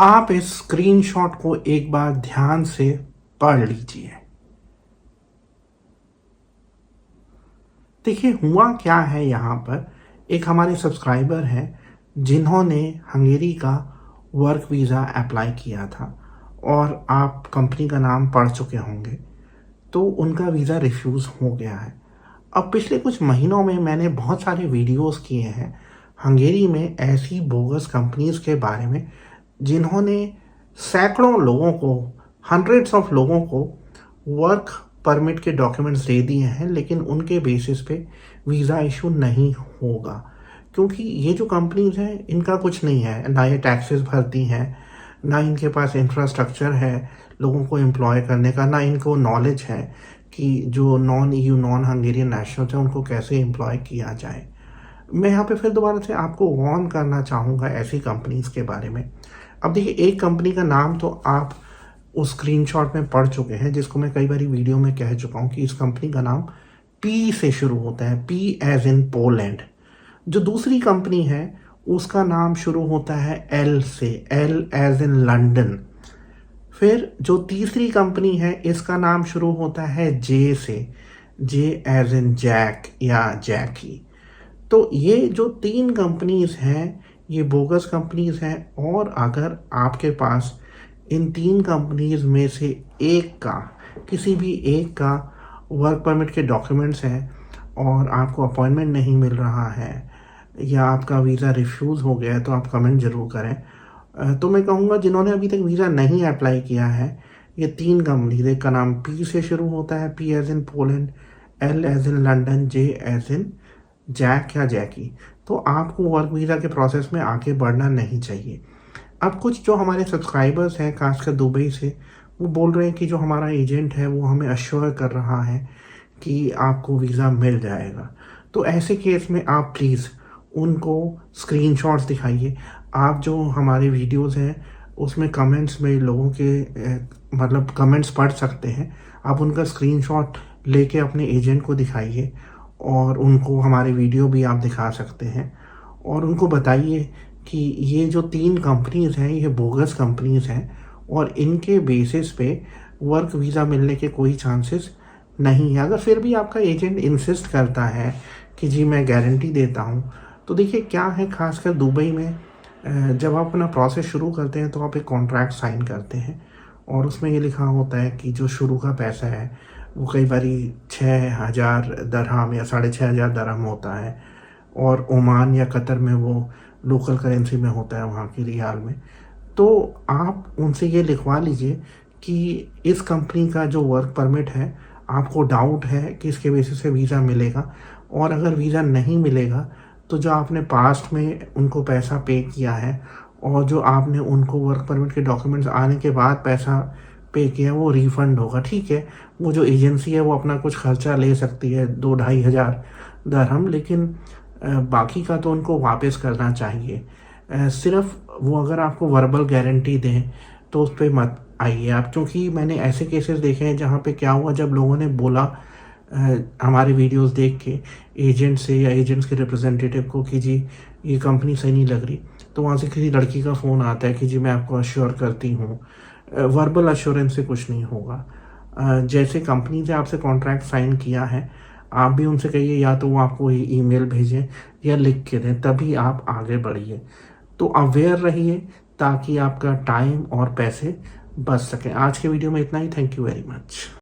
आप इस स्क्रीनशॉट को एक बार ध्यान से पढ़ लीजिए। देखिए हुआ क्या है यहाँ पर, एक हमारे सब्सक्राइबर हैं जिन्होंने हंगेरी का वर्क वीज़ा अप्लाई किया था और आप कंपनी का नाम पढ़ चुके होंगे, तो उनका वीज़ा रिफ्यूज़ हो गया है। अब पिछले कुछ महीनों में मैंने बहुत सारे वीडियोस किए हैं हंगेरी में ऐसी बोगस कंपनीज़ के बारे में जिन्होंने सैकड़ों लोगों को, हंड्रेड्स ऑफ लोगों को वर्क परमिट के डॉक्यूमेंट्स दे दिए हैं, लेकिन उनके बेसिस पे वीज़ा इशू नहीं होगा। क्योंकि ये जो कंपनीज़ हैं इनका कुछ नहीं है, ना ये टैक्सेस भरती हैं, ना इनके पास इंफ्रास्ट्रक्चर है लोगों को एम्प्लॉय करने का, ना इनको नॉलेज है कि जो non EU non Hungarian nationals हैं उनको कैसे एम्प्लॉय किया जाए। मैं यहाँ पे फिर दोबारा से आपको वार्न करना चाहूँगा ऐसी कंपनीज़ के बारे में। अब देखिए, एक कंपनी का नाम तो आप उस स्क्रीनशॉट में पढ़ चुके हैं, जिसको मैं कई बारी वीडियो में कह चुका हूँ कि इस कंपनी का नाम पी से शुरू होता है, पी एज इन पोलैंड। जो दूसरी कंपनी है उसका नाम शुरू होता है एल से, एल एज इन लंदन। फिर जो तीसरी कंपनी है इसका नाम शुरू होता है जे से, जे एज इन जैक या जैकी। तो ये जो 3 कंपनीज़ हैं ये बोगस कंपनीज़ हैं, और अगर आपके पास इन 3 कंपनीज़ में से एक का, किसी भी एक का वर्क परमिट के डॉक्यूमेंट्स हैं और आपको अपॉइंटमेंट नहीं मिल रहा है या आपका वीज़ा रिफ्यूज़ हो गया है, तो आप कमेंट ज़रूर करें। तो मैं कहूँगा जिन्होंने अभी तक वीज़ा नहीं अप्लाई किया है, ये 3 कंपनीज़, एक का नाम पी से शुरू होता है, P as in Poland, L as in London, J as in Jack या जैकी, तो आपको वर्क वीज़ा के प्रोसेस में आगे बढ़ना नहीं चाहिए। अब कुछ जो हमारे सब्सक्राइबर्स हैं खासकर दुबई से, वो बोल रहे हैं कि जो हमारा एजेंट है वो हमें अश्योर कर रहा है कि आपको वीज़ा मिल जाएगा। तो ऐसे केस में आप प्लीज़ उनको स्क्रीनशॉट्स दिखाइए। आप जो हमारे वीडियोस हैं उसमें कमेंट्स में लोगों के मतलब कमेंट्स पढ़ सकते हैं, आप उनका स्क्रीनशॉट लेके अपने एजेंट को दिखाइए और उनको हमारे वीडियो भी आप दिखा सकते हैं और उनको बताइए कि ये जो 3 कंपनीज़ हैं ये बोगस कंपनीज़ हैं और इनके बेसिस पे वर्क वीज़ा मिलने के कोई चांसेस नहीं है। अगर फिर भी आपका एजेंट इंसिस्ट करता है कि जी मैं गारंटी देता हूँ, तो देखिए क्या है, खासकर दुबई में जब आप अपना प्रोसेस शुरू करते हैं तो आप एक कॉन्ट्रैक्ट साइन करते हैं और उसमें ये लिखा होता है कि जो शुरू का पैसा है वो कई बारी 6,000 दरहम या 6,500 दरहम होता है, और ओमान या कतर में वो लोकल करेंसी में होता है, वहाँ की रियाल में। तो आप उनसे ये लिखवा लीजिए कि इस कंपनी का जो वर्क परमिट है आपको डाउट है कि इसके बेसिस पे वीज़ा मिलेगा, और अगर वीज़ा नहीं मिलेगा तो जो आपने पास्ट में उनको पैसा पे किया है और जो आपने उनको वर्क परमिट के डॉक्यूमेंट्स आने के बाद पैसा पे किया वो रिफ़ंड होगा। ठीक है, वो जो एजेंसी है वो अपना कुछ खर्चा ले सकती है 2-2.5 हज़ार दरहम, लेकिन बाकी का तो उनको वापस करना चाहिए। सिर्फ़ वो अगर आपको वर्बल गारंटी दें तो उस पे मत आइए आप, क्योंकि मैंने ऐसे केसेस देखे हैं जहाँ पे क्या हुआ, जब लोगों ने बोला हमारे वीडियोस देख के एजेंट से या एजेंट्स के रिप्रेजेंटेटिव को कि जी ये कंपनी सही नहीं लग रही, तो वहाँ से किसी लड़की का फ़ोन आता है कि जी मैं आपको अश्योर करती हूँ। वर्बल अश्योरेंस से कुछ नहीं होगा। जैसे कंपनी से आपसे कॉन्ट्रैक्ट साइन किया है, आप भी उनसे कहिए या तो वो आपको ईमेल भेजें या लिख के दें, तभी आप आगे बढ़िए। तो अवेयर रहिए ताकि आपका टाइम और पैसे बच सकें। आज के वीडियो में इतना ही। Thank you very much.